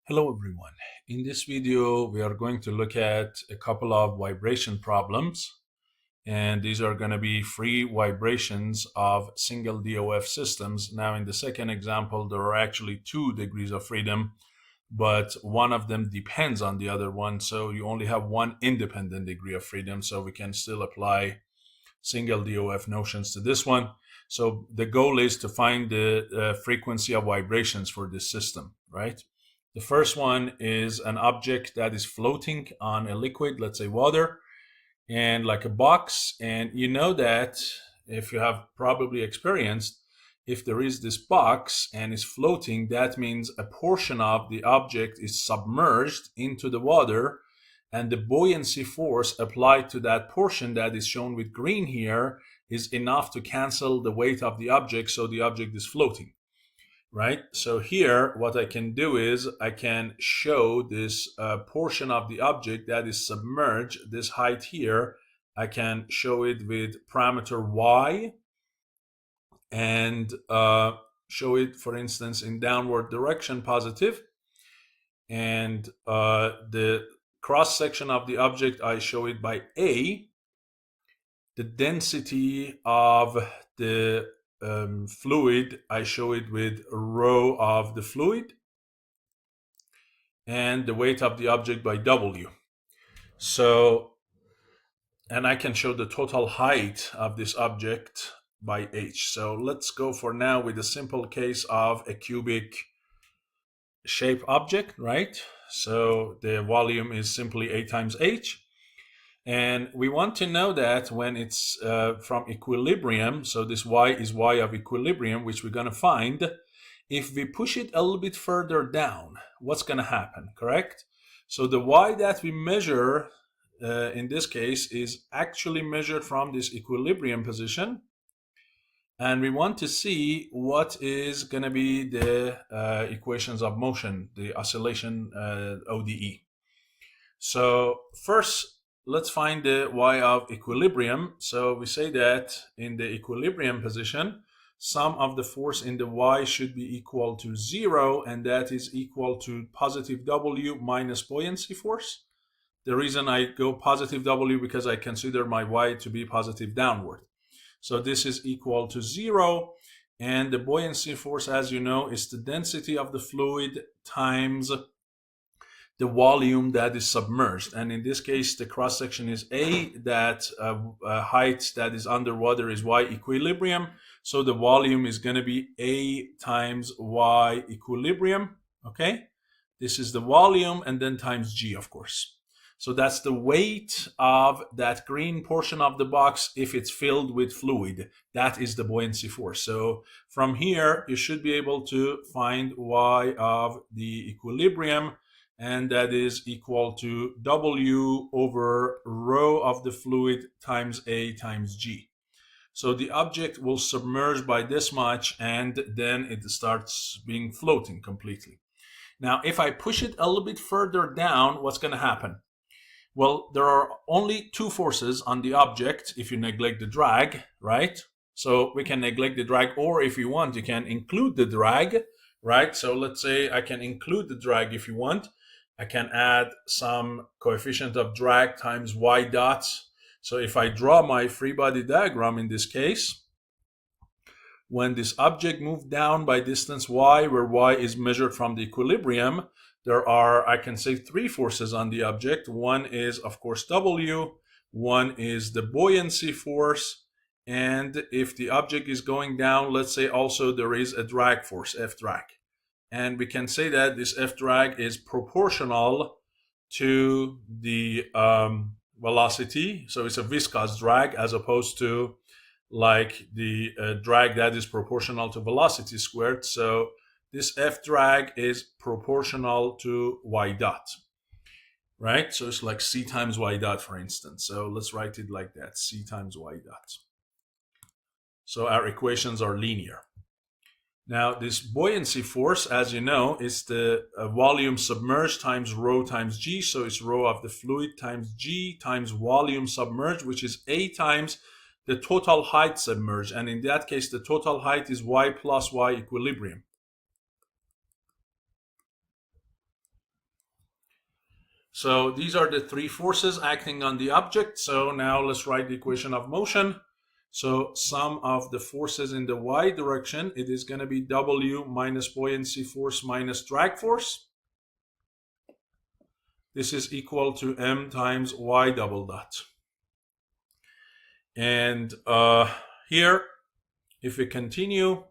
Hello everyone. In this video, we are going to look at a couple of vibration problems, and these are going to be free vibrations of single DOF systems. Now, in the second example, there are actually two degrees of freedom, but one of them depends on the other one, so you only have one independent degree of freedom, so we can still apply single DOF notions to this one. So the goal is to find the frequency of vibrations for this system, right? The first one is an object that is floating on a liquid, let's say water, and like a box. And you know that if you have probably experienced, if there is this box and is floating, that means a portion of the object is submerged into the water, and the buoyancy force applied to that portion that is shown with green here is enough to cancel the weight of the object, so the object is floating, right? So here what I can do is I can show this portion of the object that is submerged, this height here, I can show it with parameter y, and show it, for instance, in downward direction positive, and the cross section of the object I show it by A. The density of the fluid I show it with rho of the fluid, and the weight of the object by W. So, and I can show the total height of this object by H. So let's go for now with a simple case of a cubic shape object, right? So the volume is simply A times H. And we want to know that when it's from equilibrium, so this y is y of equilibrium, which we're going to find, if we push it a little bit further down, what's going to happen, correct? So the y that we measure in this case is actually measured from this equilibrium position, and we want to see what is going to be the equations of motion, the oscillation ODE. So first, let's find the y of equilibrium. So we say that in the equilibrium position, sum of the force in the y should be equal to 0, and that is equal to positive W minus buoyancy force. The reason I go positive W because I consider my y to be positive downward. So this is equal to 0, and the buoyancy force, as you know, is the density of the fluid times the volume that is submerged. And in this case, the cross section is A, that height that is underwater is y equilibrium. So the volume is going to be A times y equilibrium. Okay, this is the volume, and then times G, of course. So that's the weight of that green portion of the box if it's filled with fluid. That is the buoyancy force. So from here, you should be able to find y of the equilibrium, and that is equal to W over rho of the fluid times A times G. So the object will submerge by this much, and then it starts being floating completely. Now, if I push it a little bit further down, what's going to happen? Well, there are only two forces on the object if you neglect the drag, right? So we can neglect the drag, or if you want, you can include the drag, right? So let's say I can include the drag if you want. I can add some coefficient of drag times y dots. So if I draw my free body diagram in this case, when this object moved down by distance y, where y is measured from the equilibrium, there are, I can say, three forces on the object. One is, of course, W. One is the buoyancy force. And if the object is going down, let's say also there is a drag force, F drag. And we can say that this F drag is proportional to the velocity. So it's a viscous drag as opposed to like the drag that is proportional to velocity squared. So this F drag is proportional to y dot, right? So it's like C times y dot, for instance. So let's write it like that, C times y dot. So our equations are linear. Now, this buoyancy force, as you know, is the volume submerged times rho times G. So it's rho of the fluid times G times volume submerged, which is A times the total height submerged. And in that case, the total height is y plus y equilibrium. So these are the three forces acting on the object. So now let's write the equation of motion. So sum of the forces in the y direction, it is going to be W minus buoyancy force minus drag force. This is equal to m times y double dot. And here, if we continue,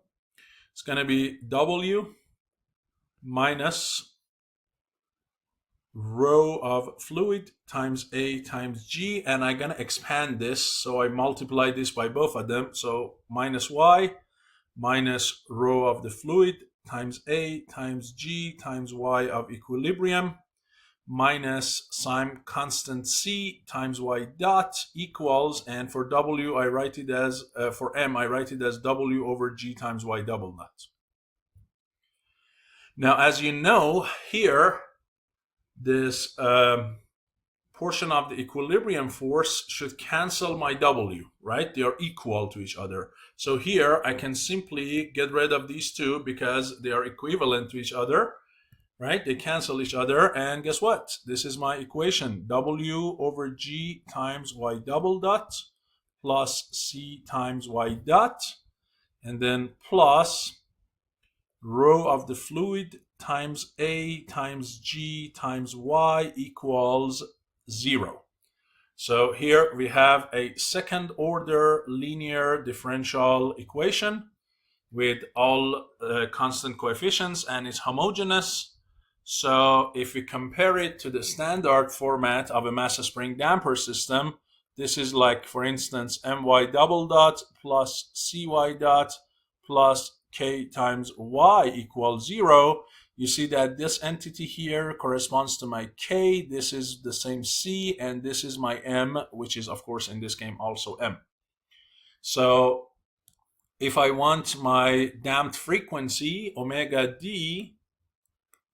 it's going to be W minus rho of fluid times A times G, and I'm going to expand this, so I multiply this by both of them, so minus Y minus rho of the fluid times A times G times Y of equilibrium minus some constant C times Y dot equals, and for W I write it as, for M I write it as W over G times Y double dot. Now as you know, here this portion of the equilibrium force should cancel my W, right? They are equal to each other. So here I can simply get rid of these two because they are equivalent to each other, right? They cancel each other, and guess what? This is my equation, W over G times Y double dot plus C times Y dot, and then plus rho of the fluid times A times G times Y equals 0. So here we have a second order linear differential equation with all constant coefficients, and it's homogeneous. So if we compare it to the standard format of a mass spring damper system, this is like, for instance, my double dot plus cy dot plus k times y equals 0. You see that this entity here corresponds to my k, this is the same c, and this is my m, which is of course in this game also m. So if I want my damped frequency, omega d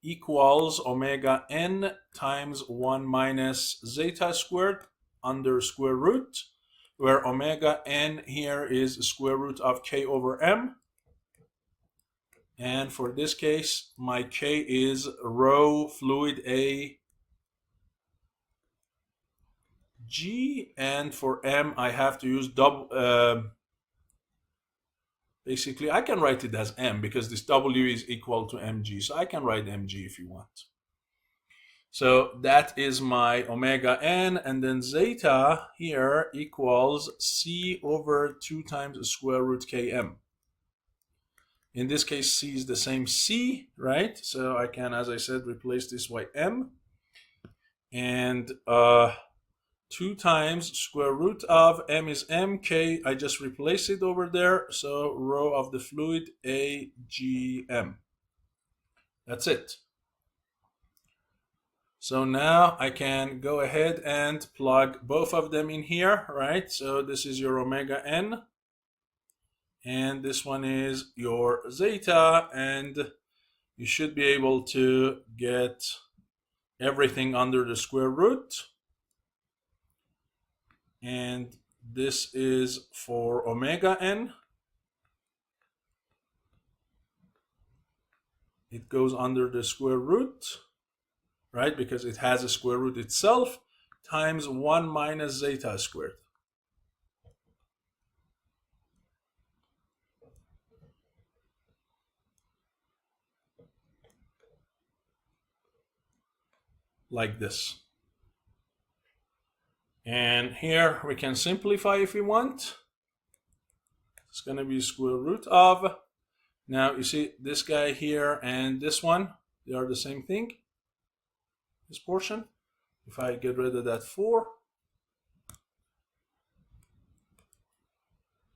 equals omega n times 1 minus zeta squared under square root, where omega n here is square root of k over m. And for this case, my k is rho fluid A G, and for m I have to use basically I can write it as m because this W is equal to mg, so I can write mg if you want. So that is my omega n, and then zeta here equals c over 2 times square root km. In this case, c is the same c, right? So I can, as I said, replace this by m. And 2 times square root of m is m, k, I just replace it over there. So rho of the fluid A, G, M. That's it. So now I can go ahead and plug both of them in here, right? So this is your omega n, and this one is your zeta, and you should be able to get everything under the square root. And this is for omega n. It goes under the square root, right? Because it has a square root itself, times 1 minus zeta squared. Like this. And here we can simplify if we want. It's going to be square root of. Now you see this guy here and this one, they are the same thing. This portion. If I get rid of that 4,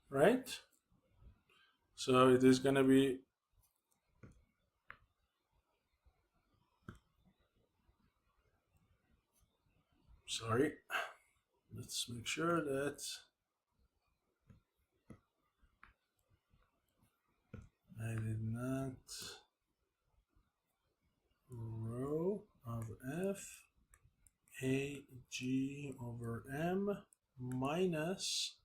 right? So it is going to be sorry. Let's make sure that I did not rho of f a g over m minus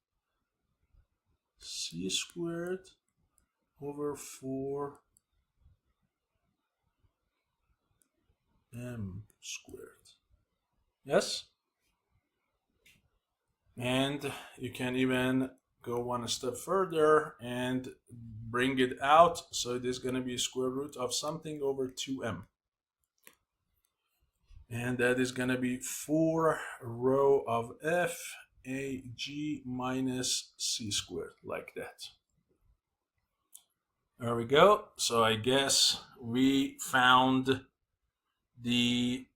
c squared over 4 m squared. Yes? And you can even go one step further and bring it out. So it is going to be square root of something over 2m. And that is going to be 4 rho of f a g minus c squared, like that. There we go. So I guess we found the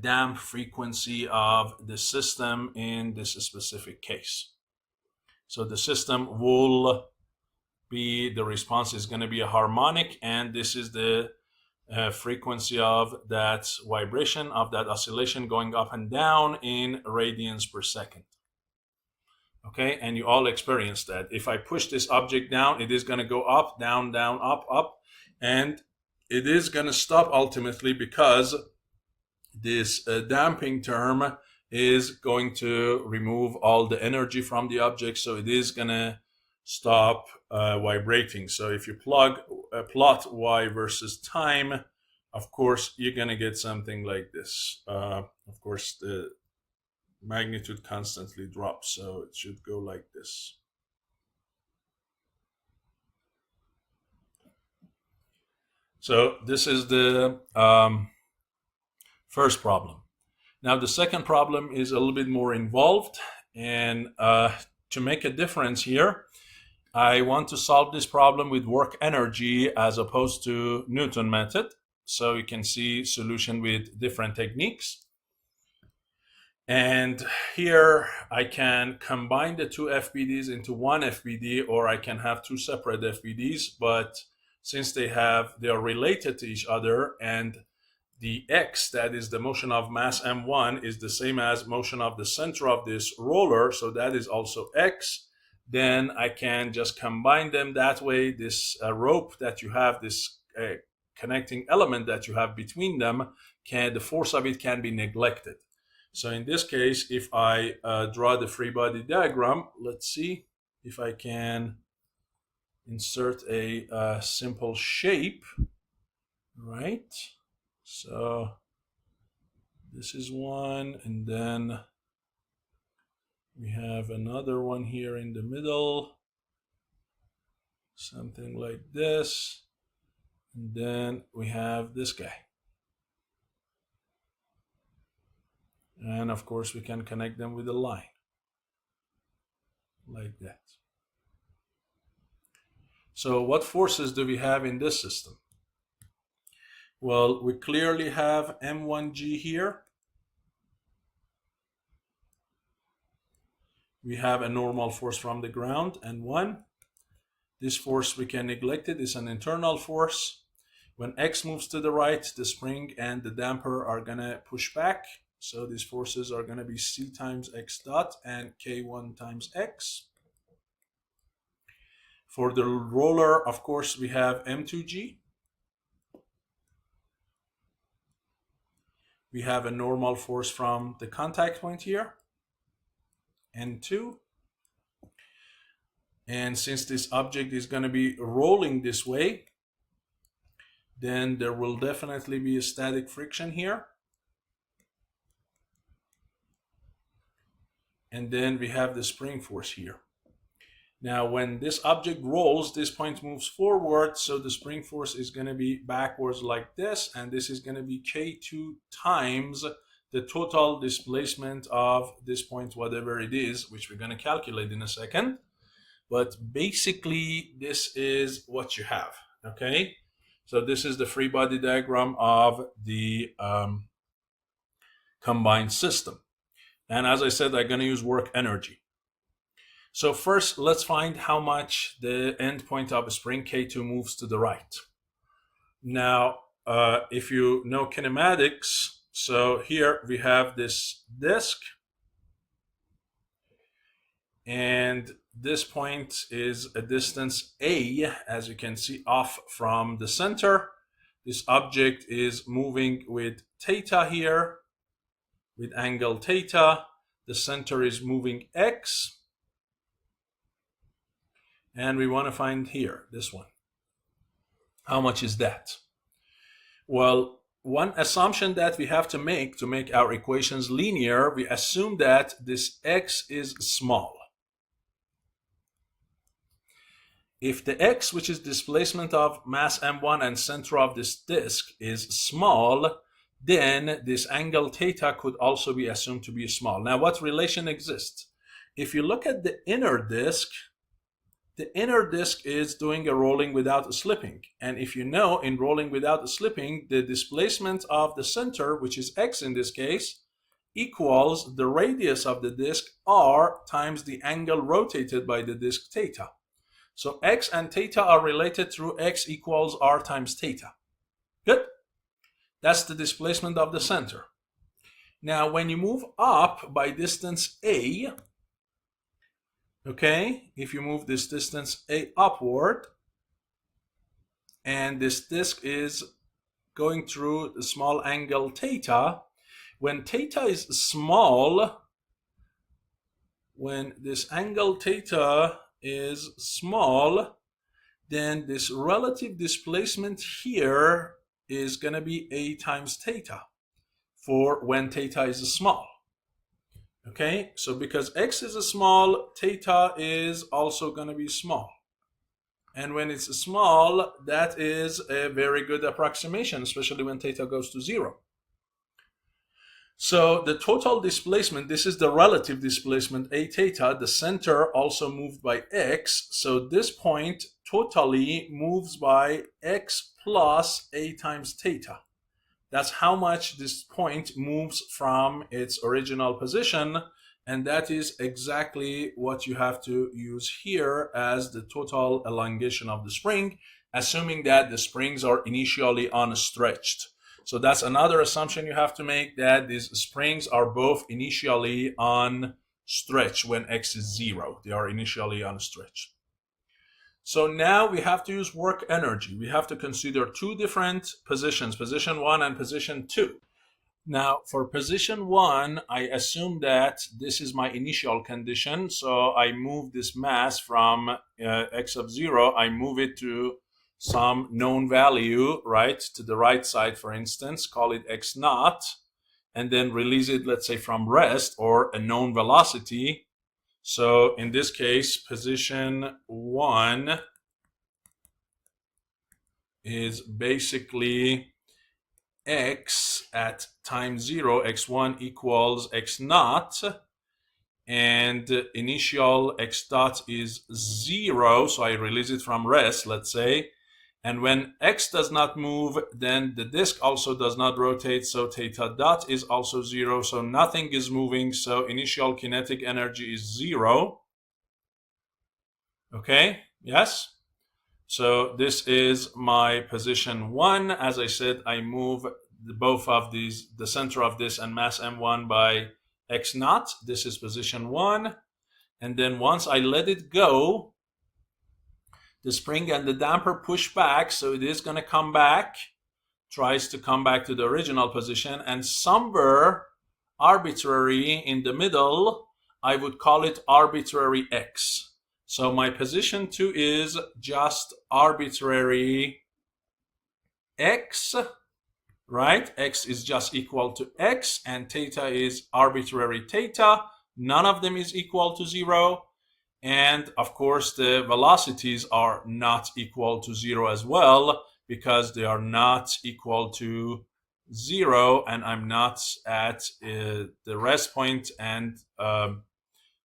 damp frequency of the system in this specific case. So the system will be, the response is going to be a harmonic, and this is the frequency of that vibration, of that oscillation going up and down in radians per second. Okay, and you all experience that. If I push this object down, it is going to go up, down, down, up, up, and it is going to stop ultimately because this damping term is going to remove all the energy from the object, so it is going to stop vibrating. So if you plot y versus time, of course you're going to get something like this. Of course the magnitude constantly drops, so it should go like this. So this is the first problem. Now the second problem is a little bit more involved, and to make a difference here, I want to solve this problem with work energy as opposed to Newton method. So you can see solution with different techniques. And here I can combine the two FBDs into one FBD, or I can have two separate FBDs, but since they are related to each other, and the x, that is the motion of mass m1, is the same as motion of the center of this roller, so that is also x, then I can just combine them that way. This rope that you have, this connecting element that you have between them, the force of it can be neglected. So in this case, if I draw the free body diagram, let's see if I can insert a simple shape, right? So this is one, and then we have another one here in the middle, something like this, and then we have this guy. And of course we can connect them with a line, like that. So what forces do we have in this system? Well, we clearly have M1G here. We have a normal force from the ground, N1. This force we can neglect it, it's an internal force. When X moves to the right, the spring and the damper are gonna push back. So these forces are gonna be C times X dot and K1 times X. For the roller, of course, we have M2G. We have a normal force from the contact point here, N2. And since this object is going to be rolling this way, then there will definitely be a static friction here. And then we have the spring force here. Now, when this object rolls, this point moves forward, so the spring force is going to be backwards like this, and this is going to be K2 times the total displacement of this point, whatever it is, which we're going to calculate in a second. But basically, this is what you have, okay? So this is the free body diagram of the combined system. And as I said, I'm going to use work energy. So first, let's find how much the end point of a spring K2 moves to the right. Now, if you know kinematics, so here we have this disk, and this point is a distance A, as you can see, off from the center. This object is moving with theta here, with angle theta. The center is moving X. And we want to find here, this one. How much is that? Well, one assumption that we have to make our equations linear, we assume that this x is small. If the x, which is displacement of mass m1 and center of this disk, is small, then this angle theta could also be assumed to be small. Now, what relation exists? If you look at the inner disk is doing a rolling without a slipping. And if you know, in rolling without a slipping, the displacement of the center, which is x in this case, equals the radius of the disk r times the angle rotated by the disk theta. So x and theta are related through x equals r times theta. Good. That's the displacement of the center. Now, when you move up by distance a, okay, if you move this distance a upward, and this disk is going through the small angle theta, when theta is small, when this angle theta is small, then this relative displacement here is going to be a times theta for when theta is small. Okay, so because x is small, theta is also going to be small. And when it's small, that is a very good approximation, especially when theta goes to 0. So the total displacement, this is the relative displacement, a theta, the center also moved by x. So this point totally moves by x plus a times theta. That's how much this point moves from its original position. And that is exactly what you have to use here as the total elongation of the spring, assuming that the springs are initially unstretched. So that's another assumption you have to make, that these springs are both initially on stretch when x is 0. They are initially on stretch. So now we have to use work energy. We have to consider two different positions, position 1 and position 2. Now for position 1, I assume that this is my initial condition. So I move this mass from x of 0, I move it to some known value, right, to the right side, for instance, call it x naught, and then release it, let's say, from rest or a known velocity. So in this case, position 1 is basically x at time 0, x1 equals x naught, and initial x dot is 0, so I release it from rest, let's say. And when x does not move, then the disk also does not rotate, so theta dot is also 0, so nothing is moving, so initial kinetic energy is 0. Okay, yes? So this is my position 1. As I said, I move both of these, the center of this and mass m1 by x naught. This is position 1. And then once I let it go, the spring and the damper push back, so it is going to come back, tries to come back to the original position, and somewhere arbitrary in the middle, I would call it arbitrary x. So my position 2 is just arbitrary x, right? X is just equal to x, and theta is arbitrary theta. None of them is equal to 0. And of course, the velocities are not equal to 0 as well, because they are not equal to 0, and I'm not at the rest point, and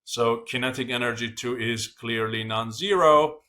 so kinetic energy 2 is clearly non-zero,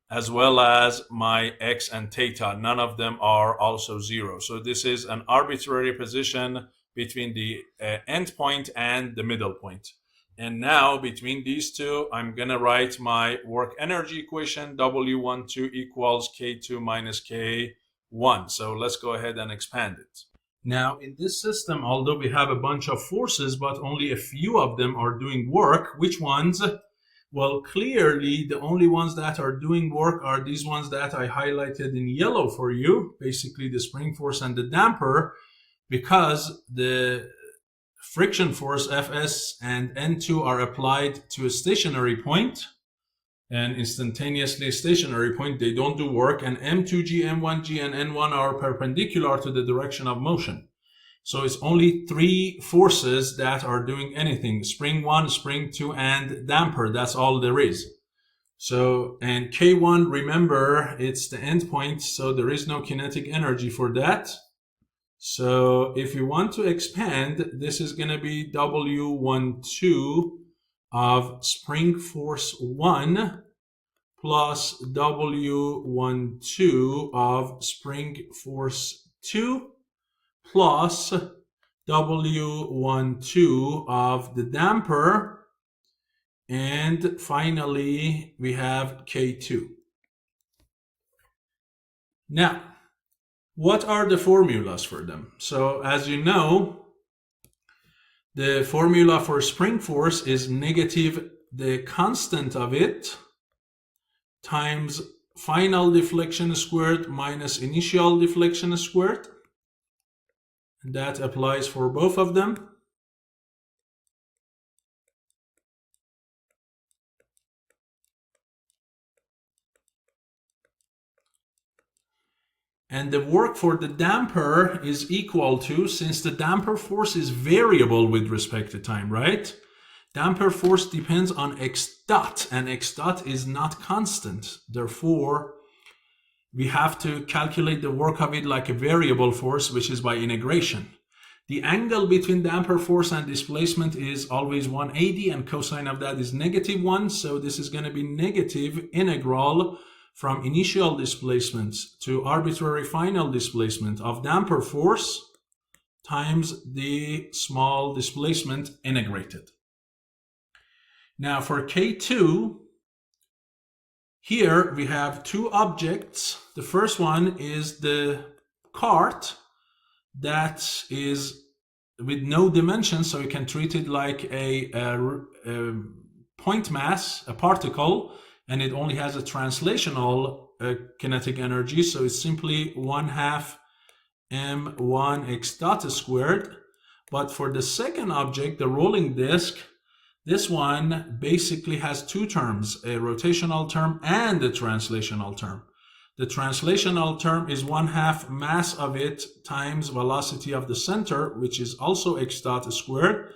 as well as my x and theta. None of them are also 0. So this is an arbitrary position between the end point and the middle point. And now between these two, I'm going to write my work energy equation, W12 equals K2 minus K1. So let's go ahead and expand it. Now in this system, although we have a bunch of forces, but only a few of them are doing work, which ones? Well, clearly the only ones that are doing work are these ones that I highlighted in yellow for you, basically the spring force and the damper, because the friction force Fs and N2 are applied to a stationary point, and instantaneously stationary point, they don't do work, and M2G, M1G, and N1 are perpendicular to the direction of motion. So it's only three forces that are doing anything: spring 1, spring 2, and damper. That's all there is. So, and K1, remember, it's the endpoint, so there is no kinetic energy for that. So if you want to expand, this is going to be W12 of spring force 1 plus W12 of spring force 2 plus W12 of the damper, and finally we have K2. Now, what are the formulas for them? So as you know, the formula for spring force is negative the constant of it times final deflection squared minus initial deflection squared. That applies for both of them. And the work for the damper is equal to, since the damper force is variable with respect to time, right? Damper force depends on x dot, and x dot is not constant. Therefore, we have to calculate the work of it like a variable force, which is by integration. The angle between damper force and displacement is always 180, and cosine of that is -1. So this is going to be negative integral from initial displacement to arbitrary final displacement of damper force times the small displacement integrated. Now for K2, here we have two objects. The first one is the cart that is with no dimensions, so you can treat it like a point mass, a particle, and it only has a translational kinetic energy, so it's simply 1/2 m1 x dot squared. But for the second object, the rolling disk, this one basically has two terms, a rotational term and a translational term. The translational term is 1/2 mass of it times velocity of the center, which is also x dot squared,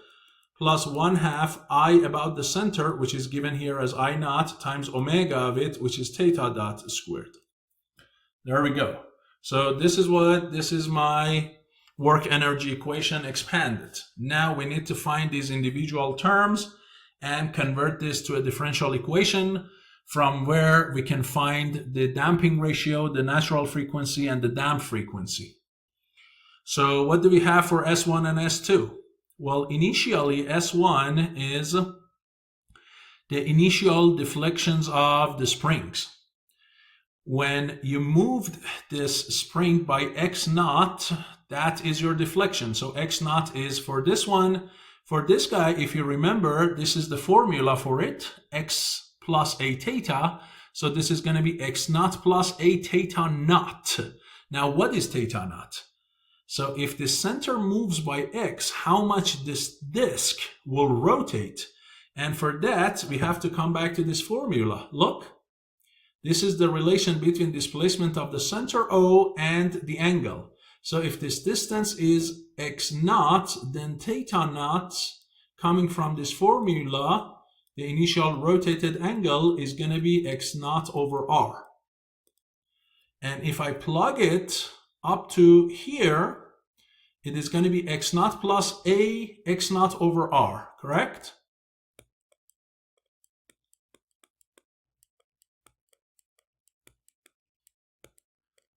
plus 1/2 I about the center, which is given here as I naught, times omega of it, which is theta dot squared. There we go. So this is my work energy equation expanded. Now we need to find these individual terms and convert this to a differential equation from where we can find the damping ratio, the natural frequency, and the damp frequency. So what do we have for S1 and S2? Well, initially S1 is the initial deflections of the springs. When you moved this spring by x naught, that is your deflection. So x naught is for this one. For this guy, if you remember, this is the formula for it, x plus a theta. So this is going to be x naught plus a theta naught. Now, what is theta naught? So if the center moves by x, how much this disk will rotate? And for that, we have to come back to this formula. Look, this is the relation between displacement of the center O and the angle. So if this distance is x naught, then theta naught, coming from this formula, the initial rotated angle is going to be x naught over r. And if I plug it up to here, it is going to be x naught plus a x naught over r, correct?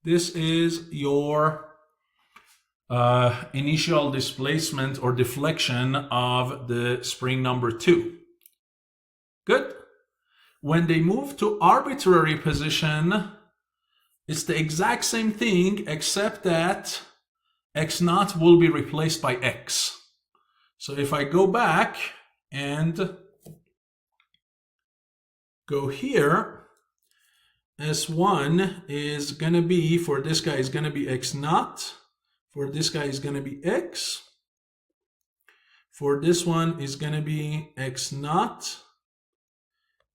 This is your initial displacement or deflection of the spring number 2. Good. When they move to arbitrary position, it's the exact same thing, except that x naught will be replaced by x. So if I go back and go here, S1 is going to be, for this guy is going to be x naught. For this guy is going to be x. For this one is going to be x naught.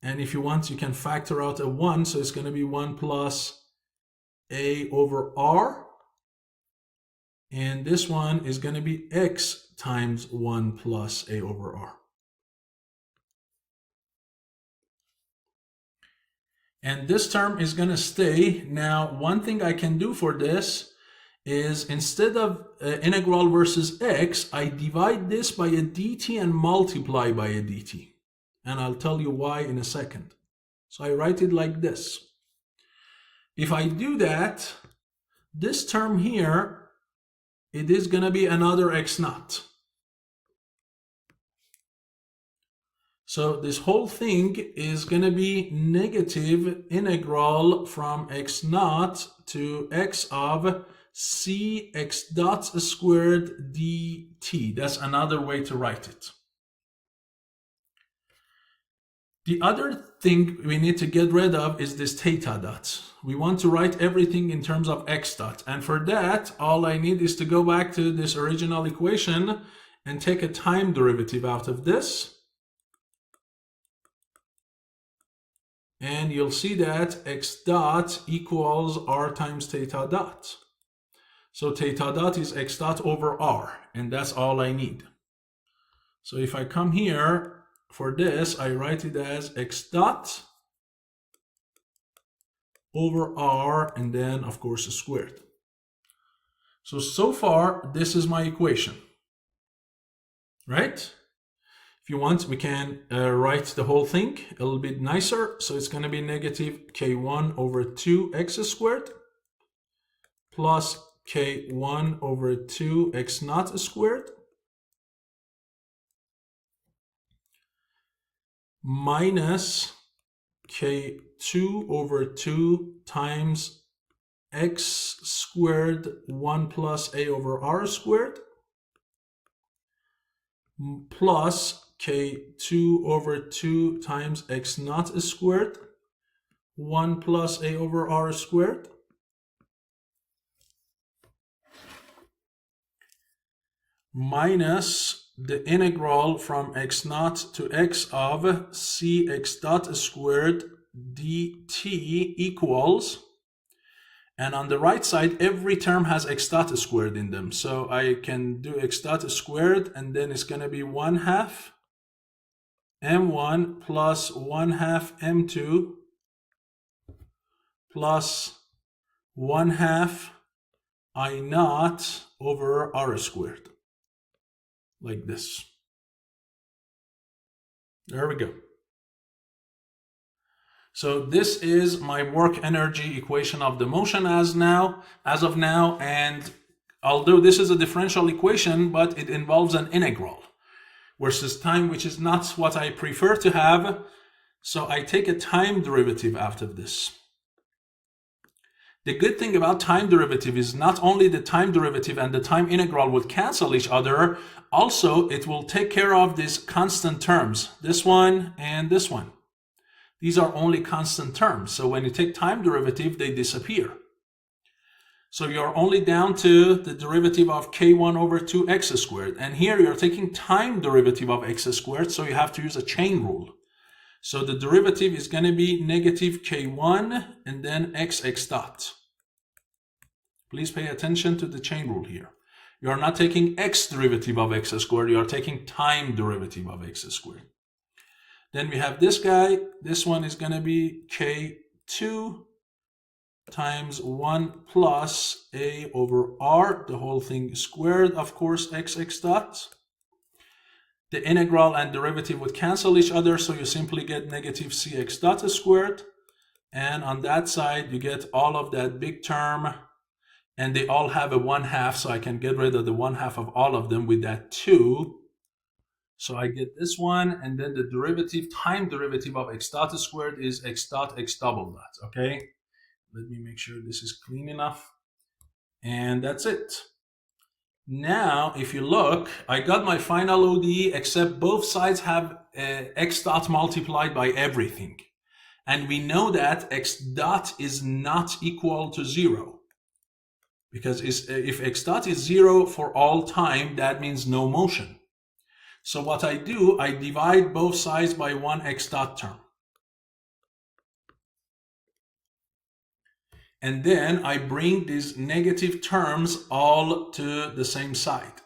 And if you want, you can factor out a 1. So it's going to be 1 plus a over r. And this one is going to be x times 1 plus a over r. And this term is going to stay. Now, one thing I can do for this is instead of integral versus x, I divide this by a dt and multiply by a dt. And I'll tell you why in a second. So I write it like this. If I do that, this term here, it is going to be another x naught. So this whole thing is going to be negative integral from x naught to x of c x dot squared dt. That's another way to write it. The other thing we need to get rid of is this theta dot. We want to write everything in terms of x dot. And for that, all I need is to go back to this original equation and take a time derivative out of this. And you'll see that x dot equals r times theta dot. So theta dot is x dot over r, and that's all I need. So if I come here for this, I write it as x dot over r, and then of course squared. So far, this is my equation, right? If you want, we can write the whole thing a little bit nicer. So it's going to be negative k1 over 2x squared plus k1 over 2x naught squared minus k2 over 2 times x squared 1 plus a over r squared plus k2 over 2 times x naught squared 1 plus a over r squared minus the integral from x naught to x of c x dot squared dt equals, and on the right side, every term has x dot squared in them. So I can do x dot squared, and then it's going to be 1/2 m1 plus 1/2 m2 plus 1/2 I naught over r squared. Like this. There we go. So this is my work energy equation of the motion as of now, and although this is a differential equation, but it involves an integral versus time, which is not what I prefer to have. So I take a time derivative out of this. The good thing about time derivative is not only the time derivative and the time integral would cancel each other, also it will take care of these constant terms, this one and this one. These are only constant terms. So when you take time derivative, they disappear. So you're only down to the derivative of k1 over 2x squared. And here you're taking time derivative of x squared, so you have to use a chain rule. So the derivative is going to be negative k1 and then x dot. Please pay attention to the chain rule here. You are not taking x derivative of x squared, you are taking time derivative of x squared. Then we have this guy. This one is going to be k2 times 1 plus a over r, the whole thing squared, of course, x dot. The integral and derivative would cancel each other, so you simply get negative cx dot squared. And on that side, you get all of that big term, and they all have a 1/2, so I can get rid of the 1/2 of all of them with that 2. So I get this one, and then the derivative, time derivative of x dot squared is x dot x double dot, okay? Let me make sure this is clean enough. And that's it. Now, if you look, I got my final ODE, except both sides have x dot multiplied by everything. And we know that x dot is not equal to 0. Because if x dot is 0 for all time, that means no motion. So what I do, I divide both sides by one x dot term. And then I bring these negative terms all to the same side,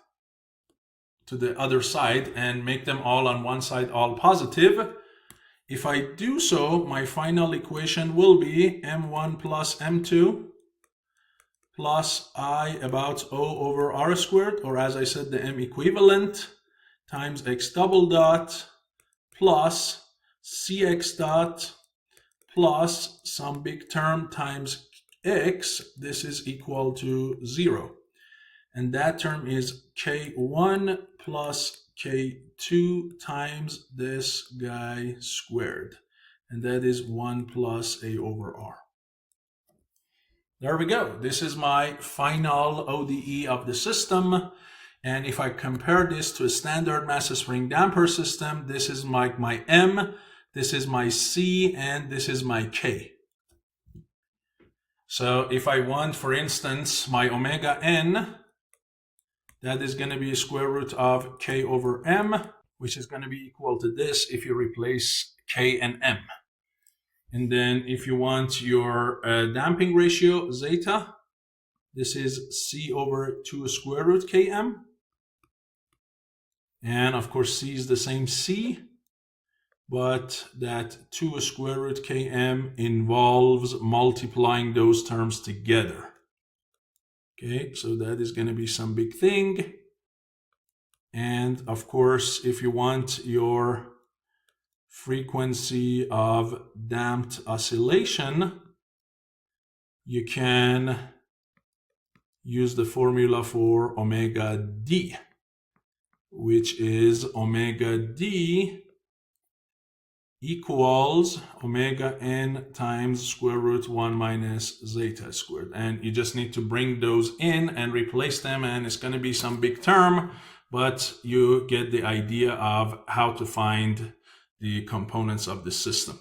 to the other side, and make them all on one side all positive. If I do so, my final equation will be m1 plus m2 plus I about O over R squared, or as I said, the M equivalent, times X double dot plus Cx dot plus some big term times X. This is equal to 0. And that term is K1 plus K2 times this guy squared. And that is 1 plus A over R. There we go. This is my final ODE of the system. And if I compare this to a standard mass spring damper system, this is my M, this is my C, and this is my K. So if I want, for instance, my omega n, that is going to be square root of K over M, which is going to be equal to this if you replace K and M. And then if you want your damping ratio, zeta, this is C over 2 square root Km. And of course, C is the same C, but that 2 square root Km involves multiplying those terms together. Okay, so that is going to be some big thing. And of course, if you want your frequency of damped oscillation, you can use the formula for omega D, which is omega D equals omega n times square root 1 minus zeta squared. And you just need to bring those in and replace them, and it's going to be some big term, but you get the idea of how to find the components of the system.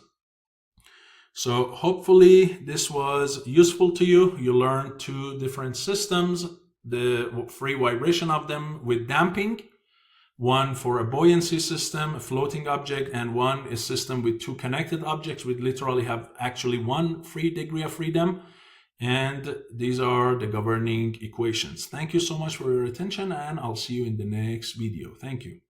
So hopefully this was useful to you. You learned 2 different systems, the free vibration of them with damping, one for a buoyancy system, a floating object, and one a system with 2 connected objects. We literally have actually 1 free degree of freedom. And these are the governing equations. Thank you so much for your attention, and I'll see you in the next video. Thank you.